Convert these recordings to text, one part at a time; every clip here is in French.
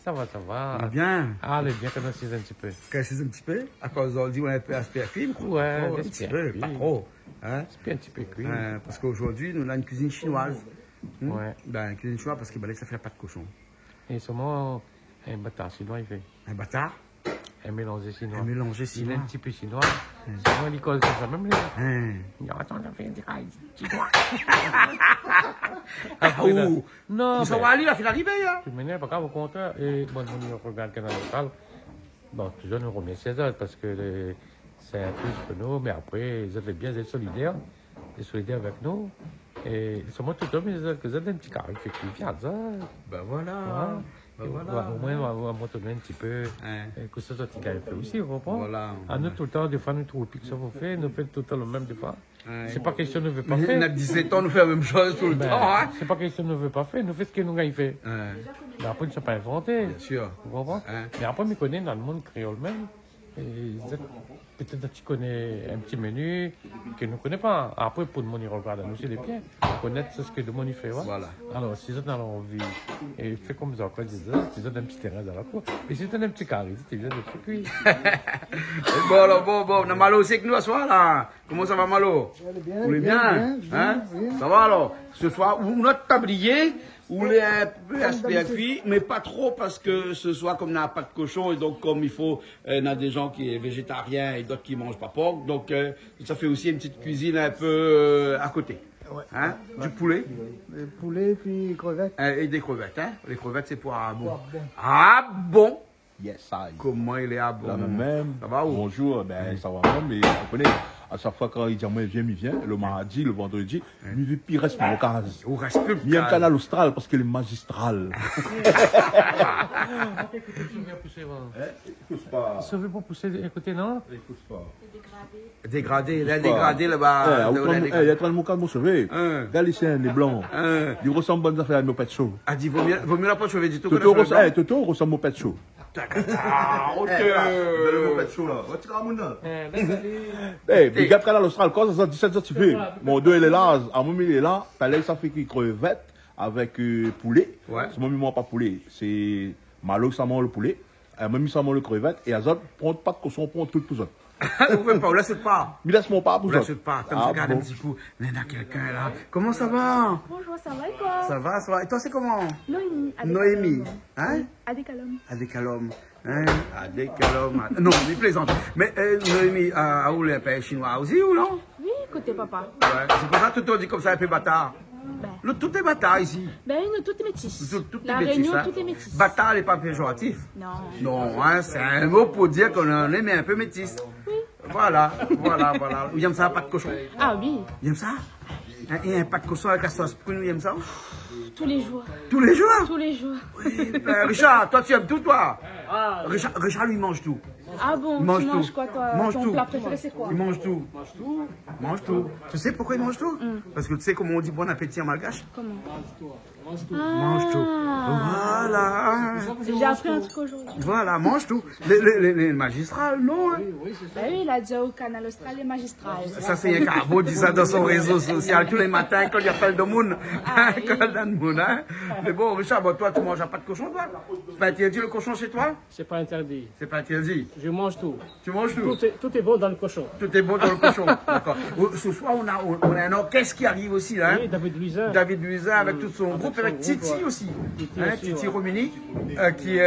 Ça va, ça va. On est bien. Ah, elle est bien qu'on assise un petit peu. Qu'on assise un petit peu. À cause on dit on est un peu aspect cuit. Ouais, un petit peu, pas trop. Hein? C'est un petit peu cuit. Parce qu'aujourd'hui, nous avons une cuisine chinoise. Ouais. Ben, une cuisine chinoise parce qu'il que ça fait pas de cochon. Et sûrement, un bâtard chinois, il fait. Un bâtard? Un mélangé chinois. Un mélangé chinois. Il est un petit peu chinois. Souvent, il colle comme ça, même lui. Il dit, attends, on fait un petit chinois. Non, ça va aller, il a fait l'arrivée, hein. Tu m'énerves, pas grave, au contraire. Et bon, on regarde le canal local. Bon, toujours nous remercie les autres parce que c'est un plus pour nous, mais après, ils étaient bien solidaires avec nous. Et c'est moi tout le temps, mais ils ont un petit carré, fait qu'il vient ça. Ben voilà. Ouais. Voilà. Au moins, on va montrer un petit peu que ça, petit carré fait aussi, vous comprenez? Voilà. À nous, tout le temps, des fois, nous trouvons que ça vous fait, nous faisons tout le temps le même des fois. C'est pas question de ne veut pas faire. On a 17 ans, nous faisons la même chose tout le temps. Hein? C'est pas question de ne veut pas faire, nous faisons ce que nous avons fait. Mais après, ils ne sont pas inventés. Bien sûr. Vous comprenez? Mais après, on connaît dans le monde créole même. Peut-être que tu connais un petit menu que nous ne connaissons pas. Après, pour le monde, il regarde nous, c'est des biens. Connaître ce que le monde fait. Voilà. Alors, si vous avez envie, et fais comme ça, quoi, ils ont un petit terrain dans la cour. Et si tu as un petit carré, tu viens de te cuire. Bon, alors, bon, on a Malo aussi avec nous à soir, là. Comment ça va, Malo? Vous allez bien? Hein? Ça va, alors? Ce soir, vous notre tablier, vous voulez un peu aspect cuit, mais pas trop parce que ce soir, comme on n'a pas de cochon, et donc comme il faut, on a des gens qui sont végétariens et d'autres qui mangent pas porc, donc ça fait aussi une petite cuisine un peu à côté. Hein? Du poulet. Des poulets, puis crevettes. Et des crevettes, hein? Les crevettes, c'est pour ah bon. Ah bon? Yes, ça. Comment il est à bon? Même. Ça va ou? Bonjour, ben ça va même, mais on connaît. À chaque fois quand il dit moi il vient, le mardi, le vendredi, il reste mon cas. Il reste plus. Il y a un canal austral parce qu'il est magistral. Ça veut pas pousser, écoutez, non? Dégradé, il a dégradé là-bas. Il y a 30 mots sauvé. Galicien, les blancs. Il ressemble à bonnes affaires à nos pets chauds. A dit, vaut mieux la pas sauver du tout. Toto ressemble au pet chaud. Ah, ok. Le pet chaud là. Big up canal austral, quand ça 17 ans tu fais. Mon deux il est là, à mon il est là. T'as ça fait qu'il crevette avec poulet. C'est mon moment pas poulet. C'est Malo ça mange le poulet. Même ça mange le crevette. Et à autres, prends pas de cochon, prends tout pour ça. Vous faites pas, vous laissez pas. Mais laisse-moi pas pour ça. Vous laissez pas, comme ça, regarde un petit coup. Il y en a quelqu'un là. Comment ça va? Bonjour, ça va et toi? Ça va, ça va. Et toi, c'est comment? Noémie. Noémie. Hein? Adécalom. Adécalom. Hein? Adécalom. Non, il plaisante. Mais Noémie, à où les pays chinois aussi ou non? Oui, côté papa. Ouais, c'est pour ça que tout dit comme ça, un peu bâtard. Tout est bâtard ici. Ben, nous, tout est métis. Tout La est métis, Réunion, hein? tout est métis. Bâtard n'est pas péjoratif. Non. Non, hein, c'est un mot pour dire qu'on en est mais un peu métis. Oui. Voilà. Il aime ça, pas de cochon. Ah oui. Il aime ça? Et un pas de cochon avec la sauce prune, il aime ça? Tous les jours. Tous les jours? Tous les jours. Oui, Richard, toi tu aimes tout, toi? Richard lui mange tout. Ah bon, Il mange tu tout. manges quoi, toi? Mange Ton tout. plat préféré, c'est quoi? Il mange tout. Mange tout. Tu sais pourquoi il mange tout? Parce que tu sais comment on dit bon appétit en malgache? Comment? Mange tout. Voilà. J'ai appris un truc aujourd'hui. Voilà, mange tout. Les magistrats, non? Hein? Ben oui, il a dit au canal austral et magistral. Ça, c'est un carbo, dit ça dans son réseau social tous les matins quand il appelle de monde. Quand il donne monde, hein? Mais bon, Richard, toi, tu manges pas de cochon, toi? C'est pas interdit le cochon chez toi? C'est pas interdit. C'est pas interdit. Je mange tout. Tu manges tout? Tout est bon dans le cochon. Tout est bon dans le cochon. D'accord. Ce soir, on a un orchestre qui arrive aussi, là. Hein? Oui, David Luisin. David Luisin avec tout son groupe, avec Titi aussi. Titi Romini, qui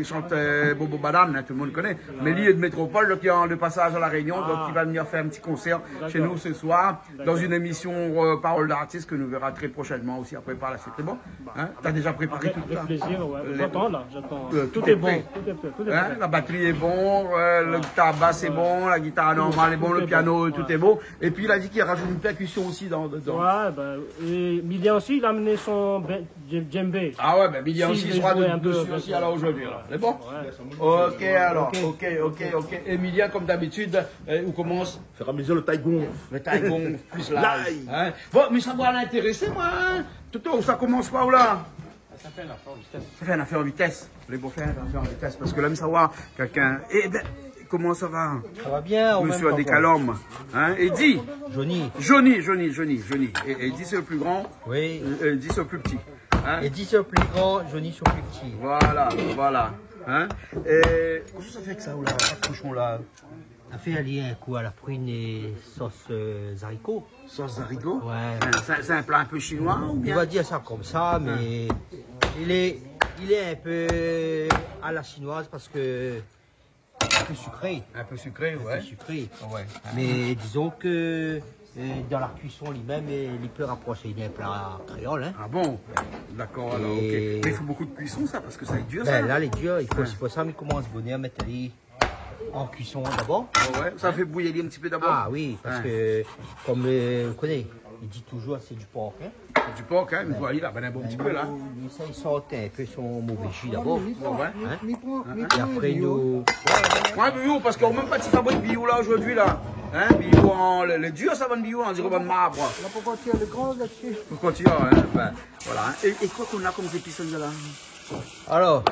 chante Bobo Badam, hein, tout le monde connaît. Mais lui est de Métropole, qui est de passage à La Réunion, donc il va venir faire un petit concert chez nous ce soir, dans une émission Parole d'artiste que nous verra très prochainement aussi après par la suite. C'est bon? Hein? T'as déjà préparé tout ça? Avec plaisir, ouais. J'attends là, j'attends. Tout Tout est est bon. prêt. Tout est Hein? prêt. La batterie est bon, le guitare basse est bon, la guitare normale est bon, le piano, tout est bon. Et puis il a dit qu'il rajoute une percussion aussi dedans. Ouais, ben, et Milia aussi, il a amené son djembé. Ah ouais, ben Billy aussi Si, sera je vais jouer un dessus peu, aussi alors aujourd'hui. C'est bon? Ok alors, ok. Emilia, comme d'habitude, on commence Faire à mesure le taille gonfle. le taille plus live. Hein? Bon, mais ça va l'intéresser moi. Hein? Toto, ça commence par où là? Ça fait une affaire en vitesse. Ça fait une affaire en vitesse. Les beaux faire une affaire en vitesse parce que là, me savoir quelqu'un. Eh ben, comment ça va? Ça va bien, Monsieur Adécalom. Hein? Et dit Johnny. Johnny. Et dit c'est le plus grand. Oui. Dit c'est le plus petit. Hein? Les 10 sont plus grands, Johnny sont plus petits. Voilà, voilà. Hein? Et comment ça fait que ça, là, ce cochon là? On a fait allier un coup à la prune et sauce haricot. Sauce haricot? Ouais. C'est un plat un peu chinois ou On bien? va dire ça comme ça, mais il est un peu à la chinoise parce que un peu sucré. Un peu sucré, Un ouais. peu sucré. Ouais. Mais disons que dans la cuisson lui-même, il peut rapprocher d'un plat créole. Hein. Ah bon? D'accord, alors, ok. Et- Mais il faut beaucoup de cuisson, ça, parce que ça est dur, ça. Ben, là, les durs, il faut, c'est pour ça qu'il commence à venir mettre les en cuisson d'abord. Ah ouais, ça fait bouillir un petit peu d'abord. Ah oui, parce Hein. que, comme vous connaissez, il dit toujours c'est du porc. Hein. Du porc, hein, mais voilà, il a un bon petit peu, là. Lui, ça, il sort un peu son mauvais jus d'abord. Ouais. Et après, nous. Ouais, bio, parce qu'on même pas de fabrique bio, là, aujourd'hui, là. Hein, bio, le dur, ça va de bio, on dirait pas de marbre. Là, pour continuer le grand là-dessus. Pour continuer, hein, ben, voilà. Hein. Et quoi qu'on a comme épices, là? Alors,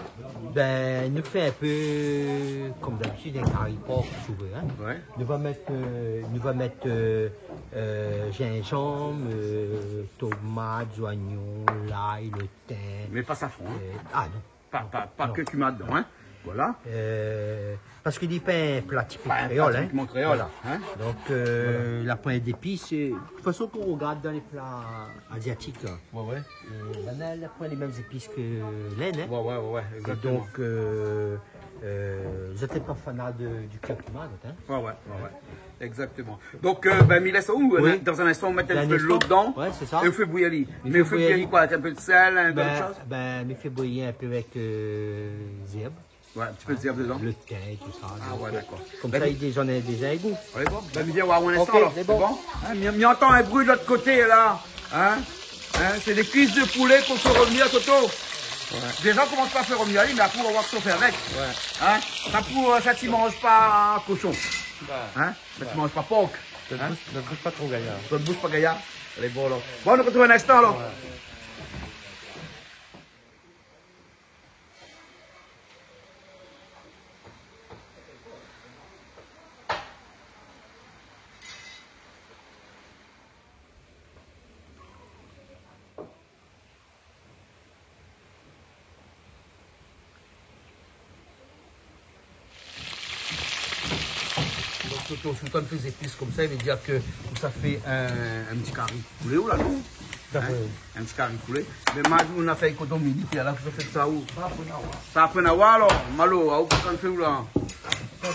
ben, nous fait un peu comme d'habitude un curry porc, si tu veux. Hein. Ouais. Nous va mettre gingembre, tomates, oignons, l'ail, le thym. Mais pas safran, hein. Ah non. Pas Non. que cumin dedans, hein. Voilà. Parce qu'il n'est pas un plat typique Pas un créole. plat Hein. typiquement créole, Voilà. hein. Donc, la pointe d'épices, de toute façon, qu'on regarde dans les plats asiatiques, là, Ouais. la pointe les mêmes épices que l'aine. Hein. Ouais, Et exactement. donc, vous n'êtes pas fanat du curcuma, hein? Ouais. Exactement. Donc, ben, il laisse où? Oui. Dans un instant, on met un Dans un peu de l'eau instant. dedans. Ouais, c'est ça. Et on fait bouillir. Il Mais fait on fait bouillir bouillir. quoi? Avec un peu de sel, un peu de chose? Mais fait bouillir un peu avec zèbre, Ouais, un petit peu de zèbre dedans. le thym, tout ça. Ah ouais, d'accord. Comme Ben, ça, j'en ai déjà un goût. On est bon? Ben, me dire, ouais, un instant, Ok, alors. c'est C'est bon. bon? Hein, m'y entend un bruit de l'autre côté, là. Hein? C'est des cuisses de poulet qu'on fait revenir, Toto. Des gens commencent pas à faire revenir, mais après, on va voir ce qu'on fait avec. Hein? Ça, tu manges pas cochon. Hein? Mais tu manges pas porc. Ne bouge pas trop gaillard. Ça ne bouge pas, gaillard. Elle est bon, là. Bon, on se retrouve un instant, alors. Donc, Toto, sous tant de épices comme ça, il veut dire que ça fait un petit carré poulet, ou là, non? Hein? Un petit carré poulet. Mais moi, on a fait un coton militaire, là, vous faites ça où? Ça a pris un avoir, alors. Malo, à où on fait où, là?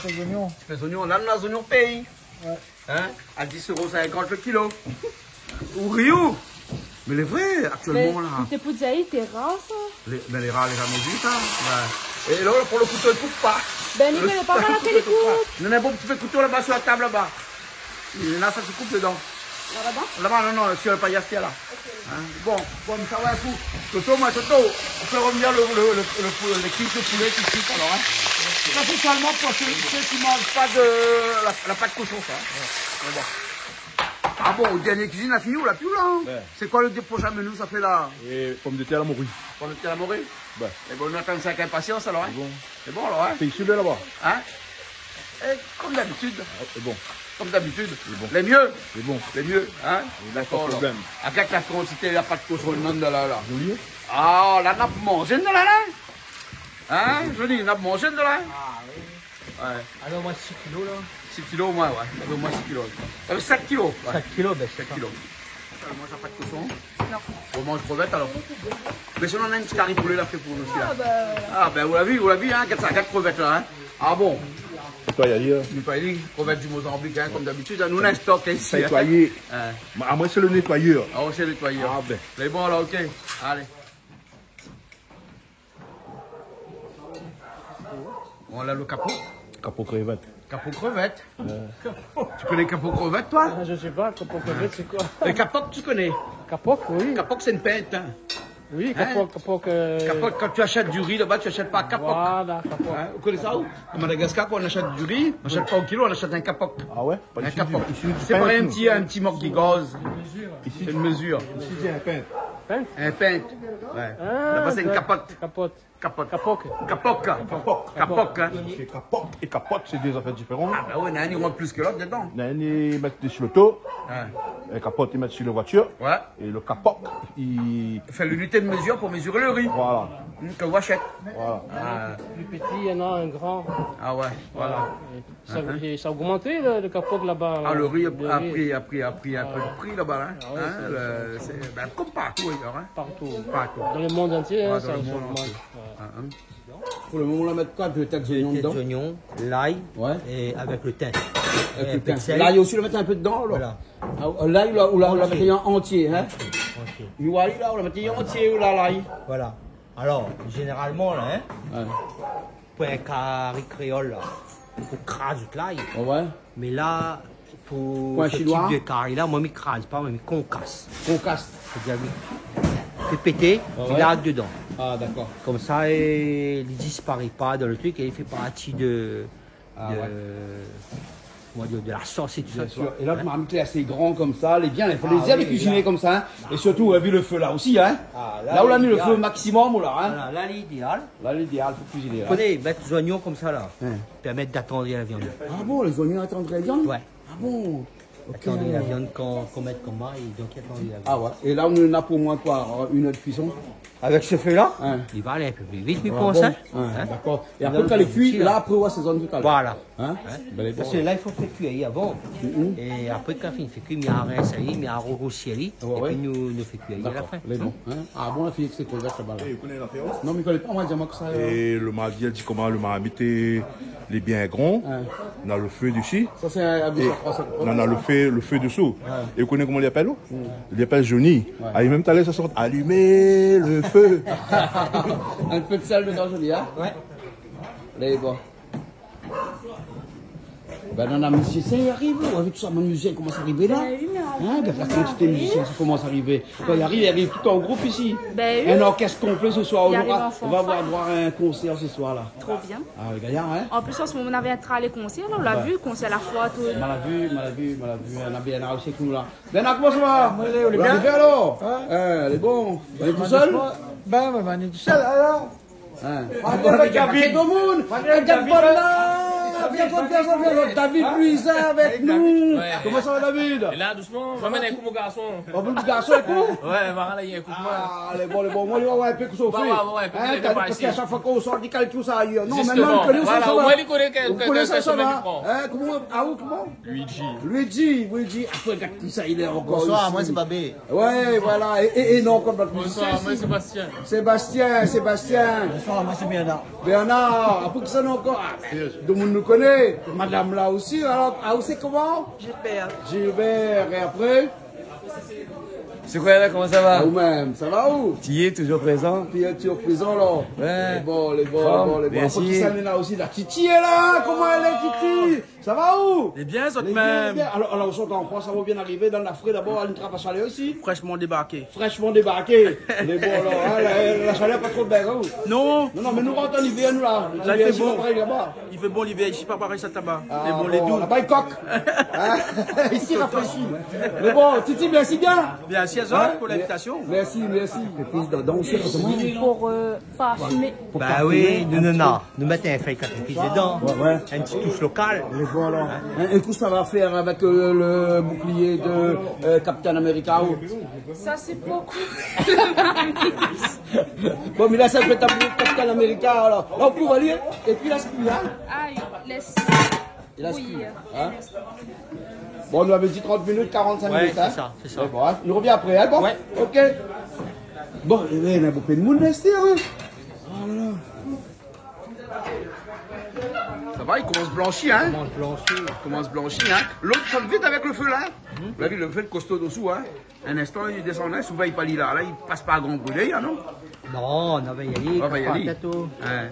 Les oignons. Les oignons, là, on a les oignons pays. Hein? À 10,50 € le kilo. Ou Rio. Mais les vrais, actuellement, là. Te putzai, t'es rare, ça? Mais les rats, les jamais vu, ça. Ouais. Et là, pour le couteau, il ne coupe pas. Ben, il connaît pas mal la télé coupe. Il y en a un bon petit couteau là-bas sur la table, là-bas. Il y en a, ça se coupe dedans. Là-bas? Là-bas, non, sur le paillasse là. Hein? Bon, mais ça va un coup. Toto, on fait revenir les cuisses de poulet qui cuisent, alors. Hein? Ça, c'est seulement pour ceux qui ne mangent pas de la pâte cochon, ça. Hein? Mais bon. Ah bon, au dernier cuisine, la fille, la plus là. Hein? Ouais. C'est quoi le prochain menu, ça fait là? Et pommes de terre à la morue. Pour le petit amoureux? Ben, Et bon, on attend ça avec impatience, alors. Hein? bon. C'est bon, alors. Hein? C'est issu de là-bas. Hein? Et comme d'habitude. Ah, c'est bon. Comme d'habitude. bon. Les mieux. C'est bon. Les mieux. Hein? Pas de D'accord. problème. Avec la quantité, il n'y a pas de cochon de là, là. Joli. Ah, la nappe mangée de là, là. Hein? Joli, la nappe mangée de là. Ah oui. Ouais. Alors, moi, 6 kilos, là. 6 kilos au moins, ouais. Ça fait au moins 6 kilos. Ça fait 7 kilos. Ouais. 5 kilos, ben, 7 kilos. On mange pas de cochon. On mange crevette alors. Mais si on en a un petit carré poulet là fait pour nous aussi. Là. Ah ben vous l'avez vu, hein, 4 crevettes là. Hein. Ah bon. Nettoyer. Nettoyer, crevettes du Mozambique, hein, comme d'habitude. Nous on a un stock ici. Nettoyer. Hein. À moi, c'est le nettoyeur. Ah, on sait nettoyer. Ah ben. C'est bon là, ok. Allez. On a le capot. Capot crevette. Capot crevette. Tu connais capot crevette toi? Je sais pas, capoc crevette, c'est quoi? Le capoc tu connais? Capoc, oui. Capoc c'est une pinte. Hein. Oui, Hein? capoc. Capoc, quand tu achètes du riz là-bas, tu achètes pas capoc. Voilà, capoc. Hein, vous connaissez ça où? À Madagascar, quand on achète du riz, on n'achète pas au kilo, on achète un capoc. Ah ouais? Pas Un ici, capoc. ici, C'est pas pain, un petit morgue de gaz. Ici, C'est une mesure. ici, c'est un pain. peinte. Un peinte. Ouais. Là-bas, c'est une capote. Capote. Capote. Capoque. Capoque. Capoque. Hein. C'est capote et capote, c'est deux affaires différentes. Ah, bah ouais, il y en a un qui rentre plus que l'autre dedans. Il y en a un, ils mettent sur l'auto, Ouais. le capote, ils mettent sur la voiture, Ouais. et le capote, il. Il fait l'unité de mesure pour mesurer le riz. Voilà. Que Wachette. Voilà. Ah, Plus petit, il y en a un grand. ah ouais, voilà. Et ça a augmenté le capoque là-bas. Ah, le riz a riz, pris un peu de prix là-bas. Hein. Ah ouais, Hein, ben, comme partout ailleurs. Hein. Partout. Partout. Dans le monde entier, Ouais, hein, dans ça le monde augmente. entier. Ouais. Ah, hein. Pour le moment, on va mettre quoi? Deux têtes d'oignons Tête dedans. d'oignon, l'ail Ouais. et avec le thym. Avec Et le un peu de thym. sel. Là, il y a aussi le mettre un peu dedans. Là. Voilà. Ah, là, on l'a mettre en entier. Hein. Ok. Là, on l'a mettre en entier. Là. Voilà. Alors, généralement, là, hein, Ouais. pour un carré créole, là, il faut craser tout l'ail. Ouais. Mais là, pour Pour un ce chinois? type de carré là, moi, je ne crase pas, mais je concasse. Concasse. C'est-à-dire, fait péter, il a dedans. Ah, d'accord. Comme ça, il ne disparaît pas dans le truc et il fait partie de la sauce et tout ça. Bien sûr. Et là, le marmite est assez grand comme ça. Il est bien. Il faut Ah, les aimer oui, cuisiner là. comme ça. Hein. Et surtout, on a vu le feu là aussi. Hein. Ah, Là où on a mis le idéal. feu maximum, là. Hein. Voilà, là, l'idéal. Là, l'idéal, il faut cuisiner. Vous Là. connaissez, mettre les oignons comme ça, là, Ouais. permettre d'attendrir la viande. Ah bon, les oignons attendent la viande? Ouais. Ah bon. Ok. Attendrir la viande qu'on met comme ça, et donc attendrir la viande. Ah ouais. Et là, on en a pour moins quoi? Une heure de cuisson? Avec ce feu-là, Hein. il va aller un peu plus vite, mais Ah pour bon. ça. Ouais, Hein. d'accord. Et Il après, va quand les le cuit, cuire. là, après, ouais, c'est zone du calme. Voilà. Hein? Ben, les Parce bons. que là, il faut faire cuire avant. Et après, quand il fait cuire, il y a un rince, il y a un rossi, et ouais. puis nous fait cuire à la D'accord. fin. Les bons. Hein? Ah bon, la fille, c'est quoi là-bas? Et vous connaissez l'affaire? Non, mais il connaît pas, moi, dis-moi que ça. Et le mardi, elle dit comment le marmite est bien grand. Ouais. On a le feu dessus. Ça, c'est un habit Et sur France. on a le feu dessous. Et vous connaissez comment il appelle? Il appelle Johnny. Ah, et même tout à l'heure, ça sort allumer le feu. Un peu de sel dedans, joli, hein? Ouais. Les bons. Ben, on a musicien, il arrive, on a vu tout ça, mon musicien commence à arriver là. Ben oui, mais on Hein, ben, la quantité de musiciens qui commence à arriver. Quand il arrive tout en groupe ici. Ben oui. Un orchestre complet ce soir. Il On arrive en va fanfare. avoir droit à un concert ce soir là. Trop bien. Ah, les gars, hein? En plus, en ce moment, on avait un train à les concerts, là, on l'a vu, concert à la fois, tout. On l'a vu. On a bien aussi avec nous là. Ben, comment ça va? On est bien. Alors? Hein, les bons. On est tout seul? Ben, on est tout seul alors. Hein. avec David. David Luisa avec nous. Comment ça va, David? Et là, doucement, va mettre un coup, mon garçon. On veut le garçon avec nous? Ouais, va aller, écoute-moi. Ah, les bons. Moi, je vais voir un peu que ça fait. Ouais, Hein, écoute, parce qu'à chaque fois qu'on sort du calcul, ça ailleurs. Non, Justement, maintenant, on connaît ça, voilà, ça au va. moins, il connaît Vous connaissez ça, ça chemin va. qu'il prend. Hein, comment? Luigi. Après, regarde tout ça, il est encore Bonsoir, ici. moi c'est Babé. Ouais, voilà. Et non, comme notre musicien Bonsoir, moi, ici. Sébastien. Sébastien. Bonsoir, moi c'est Bernard. Bernard, après que ça non encore. Ah, tout le monde nous connaît. Madame là aussi. Alors, c'est comment? Gilbert. Et après? C'est quoi là, comment ça va? Ah, vous-même. Ça va où? Tu es toujours présent? Puis tu es présent là. Ouais. Les bons. Merci. Faut qu'il s'amène là aussi. La Titi est là. Comment elle est, Titi? Ça va où? C'est bien, ça Les bien. Alors, on sort en France, ça va bien arriver dans l'Afrique d'abord à l'Intra Chaleur aussi. Fraîchement débarqué. Fraîchement débarqué. Les bons là. Hein, la chaleur pas trop belle, hein? Non, Non, mais nous rentrons en hiver, nous là. Là, il L'hiver, fait c'est bon. pas pareil là-bas. il fait bon l'hiver ici, pas pareil ça tabac. Ah, Les bons, les bon, doux. là-bas, il coque. Hein? Ici, rafraîchi. Mais bon, Titi, merci bien. Bien, si elles ont pour l'invitation. Merci. Et puis, dans aussi, Pour pas fumer. Bah oui, nous mettons un feuille catéchise dedans. Ouais. Un petit touche locale. Les bons alors. Et tout ça va faire avec le bouclier de Captain America. Ça, c'est beaucoup. Bon, mais là, ça peut être Captain America alors. Là, on peut lire. Et puis là, c'est plus là. Aïe, laisse. Il a bouillir. Hein? Bon, on nous avait dit 30 minutes, 45 Ouais, minutes. Hein? c'est ça. Ouais, bon, hein, nous revient après, hein, bon? Ouais. Ok. Bon, il y a beaucoup de monde resté, hein? Ça va, il commence blanchi, hein? Il commence blanchi, hein? L'autre, ça va vite avec le feu, là. Vous avez vu, le feu de costaud dessous, hein? Un instant, il descend là, souvent, il palie là. Là, il passe pas à grand brûlé, hein, non? Non, on va y aller. On va y pas aller. la tête au- Hein.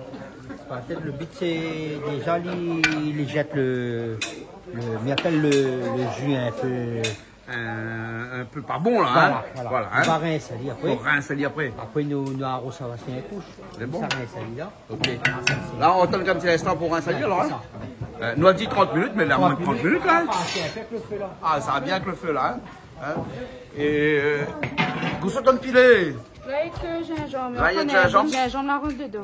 c'est pas la tête. Le but c'est déjà, il jette il appelle le jus un peu. Un peu pas bon, là, hein? Voilà. hein? On va rincer ça après. On rince ça après. Après, nous arrosons ça va se une couche. C'est bon. Ça rince ça là. Ok. Là, on attend un petit instant pour rincer, alors, hein? Nous a dit 30 minutes, mais là, moins de 30 minutes, là. hein? Ah, c'est avec le feu là. Ah, ça va bien avec le feu, là, hein? Hein? Et vous êtes empilé. Avec gingembre. Là, il y a du gingembre. Gingembre, la rentre dedans.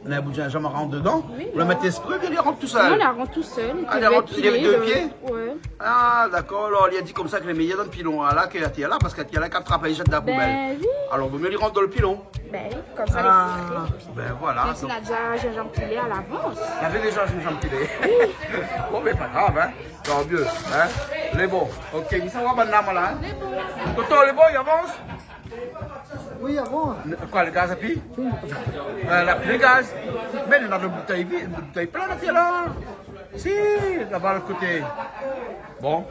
On a un bout de gingembre rentre dedans. Oui, Vous la mettez esprit, puis il rentre tout Non, seul. on la rentre tout seul. Ah, elle rentre avec deux pieds? Ouais. Ah, d'accord. Alors, il a dit comme ça que les meilleurs dans le pilon. Là, qu'il y a là, parce qu'il y a là qui attrape les jette de la poubelle. Ben oui. Alors, vous me les rentre dans le pilon. Ben oui, comme ça, Ah, les frais. ben voilà. Même si on a déjà un gingembre pilé à l'avance. Il y avait déjà une jambe pilée. Bon, mais pas grave, hein. Tant mieux, hein. Les bons. Ok, il s'en va maintenant, là, hein. Les bons. Toto, les bons, il avance. Oui, avant. Quoi, le gaz à pied? Le gaz. Mais il y a une bouteille vide, une bouteille pleine, là. Si, là-bas, de l'autre côté. Bon.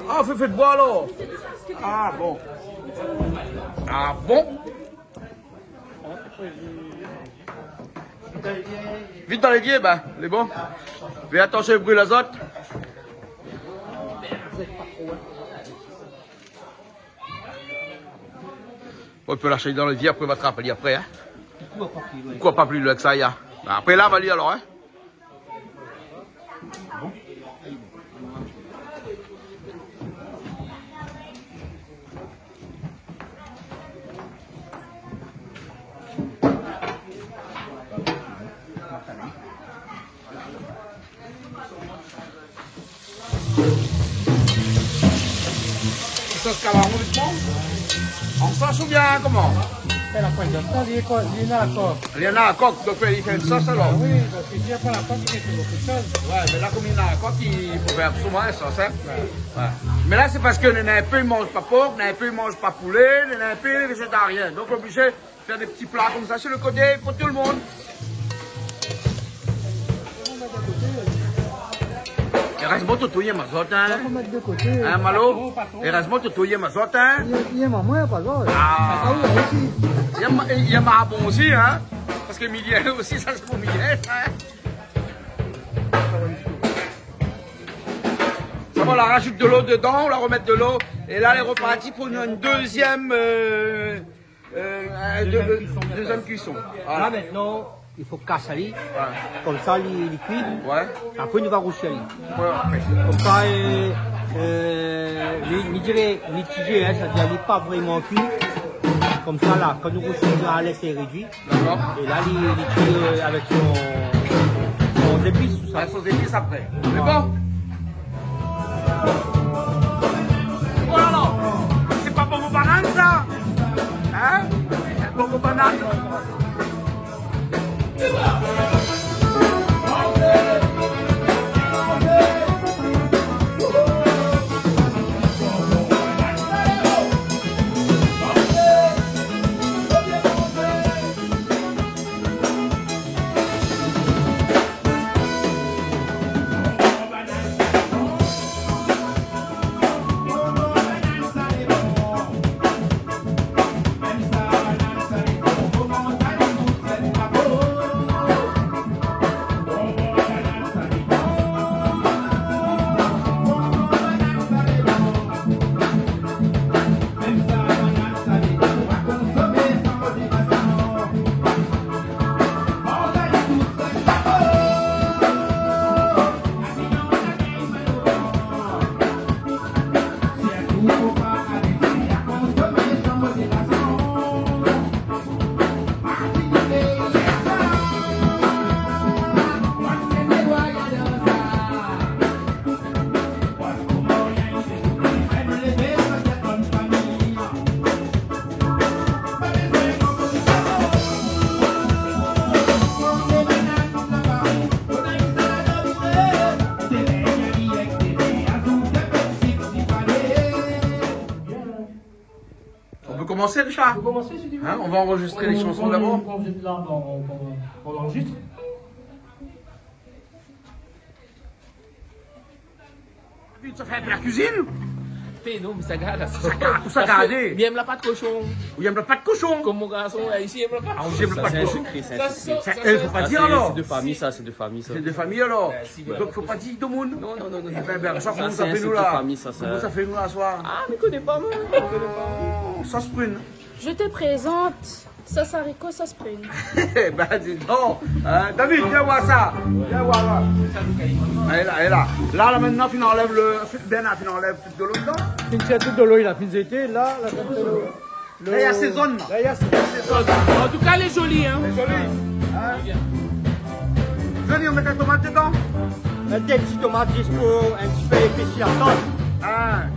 Ah, faites de bois, alors. Ah, bon. Ah, bon. Vite dans l'évier, ben, les bons. Fais attention au bruit l'azote. Bon, on peut lâcher dans l'évier, après on va te rappeler après, hein. Pourquoi pas plus loin que ça, y a. Après là, on va lui alors, hein. Ça se calme en sauce ou bien comment? Elle a pas de temps, il est là, quoi. Il y en a un coq, donc il fait une sauce alors. Oui, parce qu'il n'y a pas la pâte qui fait beaucoup de choses. Ouais, mais là comme il y en a un coq, il faut faire absolument une sauce, hein. Ouais. Mais là c'est parce que les un peu ils mangent pas porc, les un peu ils mangent pas poulet, les un peu ils végétariens. Donc obligé de faire des petits plats comme ça sur le côté pour tout le monde. Il reste bon tout ma zote, hein. On va mettre de côté. Hein, Malo? Il reste bon tout ma zote, hein. Il y a moins, pas grave. Ah. Ah oui, aussi. Il y a ma bon aussi, hein. Parce que Miguel aussi, ça c'est pour Miguel, hein. Ça va, on la rajoute de l'eau dedans, on la remet de l'eau. Et là, elle est repartie pour une deuxième deuxième cuisson. Voilà. Là maintenant, il faut casser comme ça il cuit. Ouais. Après il va rousser. Ouais. Comme ça, il dirait mitigé, hein, c'est-à-dire il n'est pas vraiment cuit. Comme ça là, quand nous roussons, la laisse est réduite. D'accord. Et là il cuit avec son épice, tout ça. La sauce épice après. C'est bon? Voilà alors. C'est pas pour vos bananes ça? Hein? C'est pour vos bananes? Commencer, Richard? On peut commencer si tu veux. Hein, on va enregistrer les chansons d'abord. On enregistre. Ça fait la cuisine? Non, mais ça garde. Où ça garde? Mais il aime la pâte cochon. Ou il aime pas de cochon? Comme mon garçon, ici, il aime la pâte. Ah, vous aimez pas de cochon? C'est un secret. Il faut pas dire alors. C'est de famille, ça, c'est de famille, ça. C'est de famille alors. ouais. Donc faut pas dire tout le monde. Non. Eh ben, ça, comment c'est ça un fait nous secret là? famille, ça. Comment ça fait nous là, soir? Ah, mais connais pas, moi. Ça se prune. Je te présente Sauce haricot, sauce prune. Eh ben, dis donc. David, viens voir ça. Viens voir là. Elle est là, elle est là. Là, maintenant, tu enlèves le. Bernard, tu enlèves toute de l'eau dedans. Une toute de l'eau, il a pinzété. Là, Là, il y a ces zones. Là, il y a ces zones. En tout cas, elle est jolie, hein. C'est joli. Johnny, on met la tomate dedans. Des petites tomates juste pour un petit peu épaissir la sauce.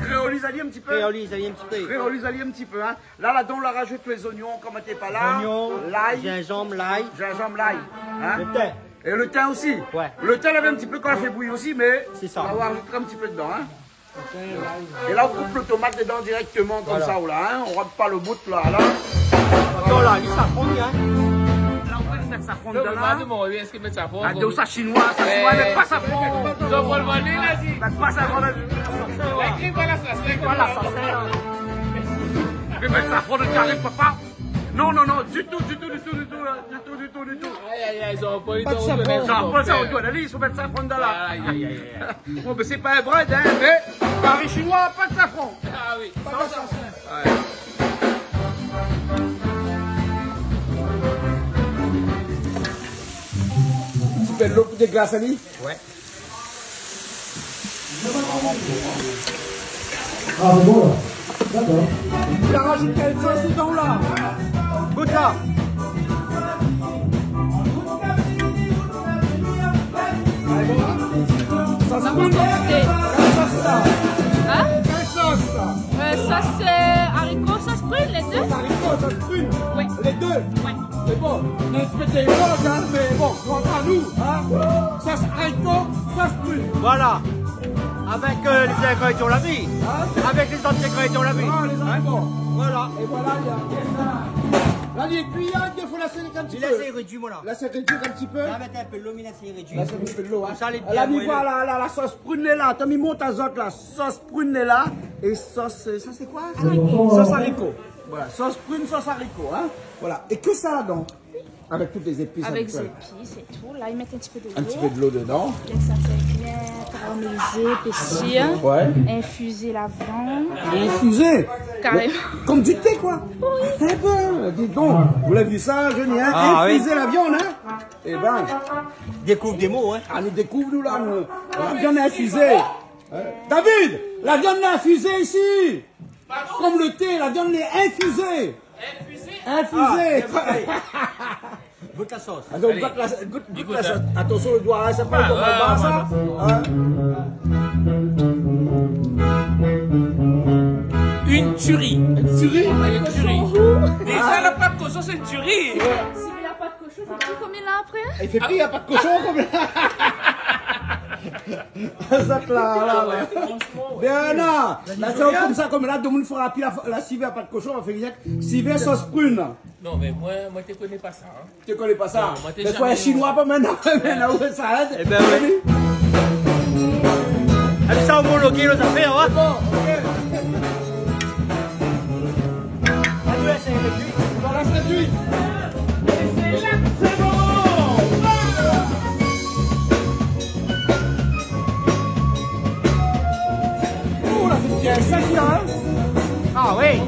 Créolise un petit peu. Créolise, un petit peu. Créolise un petit peu. Hein. Là-dedans, on la rajoute les oignons, comme t'es pas là. Oignons, l'ail. gingembre, l'ail. Gingembre, l'ail. Hein. Le thym. Et le thym aussi. Ouais. Le thym, il avait un petit peu quand on fait bouillir aussi, mais C'est ça. on va rajouter un petit peu dedans. Hein. Et là, on coupe le tomate dedans directement, comme ça. Ou là, hein. On ne rate pas le bout là. Donc là, il s'affronte, hein. Là, on va mettre ça fond Non, dedans. mais pas de mon oui, est-ce qu'il met sa forme? Ah, de ça chinois, ça chinois, mais pas ça fond. Ils ont pas le voler, là, dit. Mais pas ça fond. La crème, voilà, ça sert. Voilà, ça sert. Je vais mettre ça fond de carré, papa. Non, non, non, du tout, du tout, du tout, du tout, du tout, du tout, du tout. Aïe, aïe, aïe, ils ont pas eu Pas de de savon. reconnaître. Non, pas ça, on doit aller, il faut mettre ça fond de là. Aïe, aïe, aïe, aïe. Bon, mais c'est pas un bread, hein, mais Paris chinois, pas de safran. Ah oui. Tu fais de l'eau pour des glaces, Annie? Ouais. Ah, bon, là. D'accord. Tu as rajouté quelle sauce dedans, là? Goûte ça. Ça se Bonne quantité. Quelle sauce, ça? Hein? Quelle sauce, ça? Sauce haricot, sauce prune, les deux? Sauce haricot, sauce prune? Oui. Les deux? Ouais. C'est bon. On a fait des choses, hein, mais bon, entre nous, hein. Sauce haricot, sauce prune. Voilà. Avec les ingrédients on l'a mis. Avec les autres ingrédients on l'a mis. Ah, les haricots. Voilà. Et voilà, il y a ça. Là, les cuillères, il faut la serrer un petit Il peu. laisse réduit, moi là. Là, c'est réduit un petit peu. Là, mettre un peu de l'eau, mais laisse réduit. Là, c'est un peu de l'eau. Hein. Comme ça, les Là, bien mi voilà, la sauce prune est là. T'as mis mon tazote là. Sauce prune est là. Et sauce, ça c'est quoi? Sauce haricot. Voilà, sauce prune, sauce haricot. Hein. Voilà. Et que ça là-dedans? Avec toutes les épices. Avec habituelles. les épices et tout. Là, ils mettent un petit peu de l'eau. Un petit peu de l'eau dedans. Laisse ça faire bien caraméliser, épaissir. Ouais. Infuser la viande. Infusé. Carrément. Comme du thé, quoi. Eh ben, dis donc. Vous l'avez vu ça, Johnny, hein? Ah, Infuser la viande, hein? Eh ben, Découvre des mots, hein. ah, nous découvre, nous, là, la viande infusée. David, la viande est infusée ici. Comme le thé, la viande est infusée. Infusée. Goûte la sauce. Ah, donc, goûte la sauce. Attention, le doigt, hein, ça pas comme le bas, ça. Hein? Une tuerie. Une tuerie. Une tuerie. Déjà, la pâte cochon, c'est une tuerie. Si il n'a pas de cochon, tu sais combien là après? Il fait pire, il n'y a pas de cochon, combien? Ça, là, bien là, là, c'est comme ça, comme là, tout le monde fera pire la civet, pas de cochon, on fait rien que civet sauce prune. Non, mais moi, je ne connais pas ça. Hein. Tu connais pas ça? Non, moi, t'es Mais toi, jamais- chinois, pas maintenant, maintenant, où ça arrête? Eh ben, oui. Allez, ça homologué nos affaires, hein. Bon, ok. Allez, laisse réduit. On va la réduire. Oh, là, c'est bien ça, hein? Ah oui.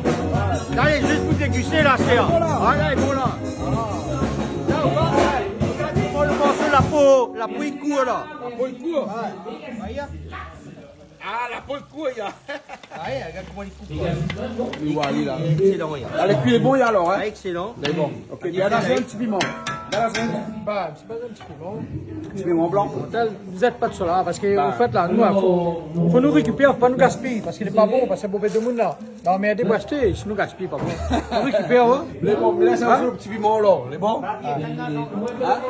Là, allez, juste pour déguster, là, c'est. Voilà. Ah, là, bon, là. Là, on va. On va le morceau, la peau est court, là. La peau est court. Voyez. Ah, la peau est court, il y a. Ah, regarde comment il coupe. Il voit, il est là. Excellent, regarde. Ah, les cuits est bon, il y a alors, hein? Ah, excellent. Il est bon. Ok, il y a là, c'est un petit piment. Là, c'est Bah, c'est pas un petit peu bon. un petit piment blanc. Vous n'êtes pas de cela, parce qu'en fait, là, nous, il faut nous récupérer, il ne faut pas nous gaspiller, parce qu'il n'est pas bon, parce que c'est mauvais de monde là. Non, mais des boistés, si nous gaspille, pas bon. On récupère, hein? Il est bon, mais là, c'est un petit piment, là. Il est bon?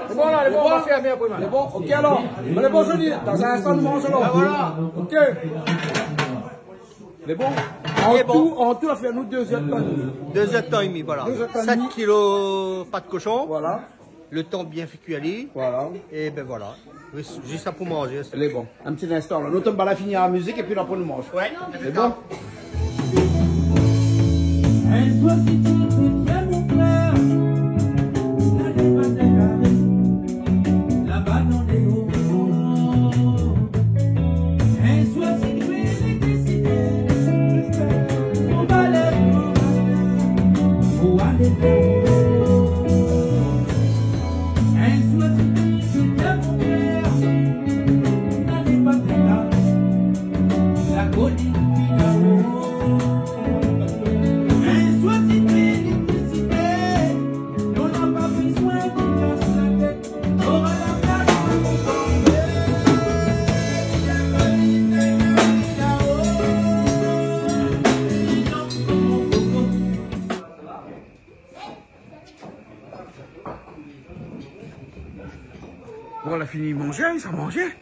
C'est bon, là, les bons, on va faire bien après, Il est bon? Ok, alors. Il est bon, je dis. Dans un instant, nous mangeons, là. voilà. Ok. Il est bon? Il est bon. En tout, on a fait nous 2 heures de temps. 2 heures de temps et demi, voilà. 2 heures de temps et 7 demi. kilos pas de cochon. Voilà. Le temps bien fait cuire. Voilà. Et ben voilà. Juste ça pour manger. Il est bon. Un petit instant, là. Nous sommes pas là finir la musique et puis là, après, nous mange. Ouais. C'est bon? Oh, Bon, on a fini de manger, ça mangeait.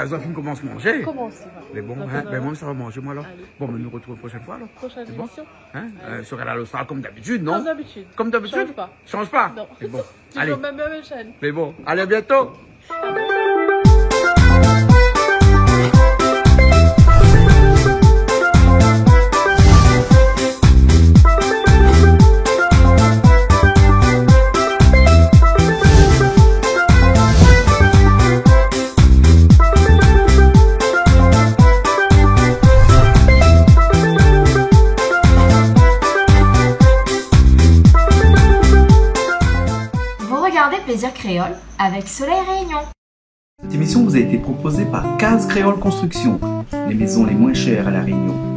Zofine commence à manger. Comment ça va? Mais bon, moi, ça va manger, moi, alors. Allez. Bon, mais nous retrouvons la prochaine fois, alors. Prochaine C'est bon? émission. Sur Canal Austral, comme d'habitude, non? Comme d'habitude. Comme d'habitude? Change pas. Change pas? Non. C'est bon. Toujours Allez. même chaîne. Mais bon, allez, à bientôt. Regardez Plaisir Créole avec Soleil Réunion. Cette émission vous a été proposée par Case Créole Construction, les maisons les moins chères à La Réunion.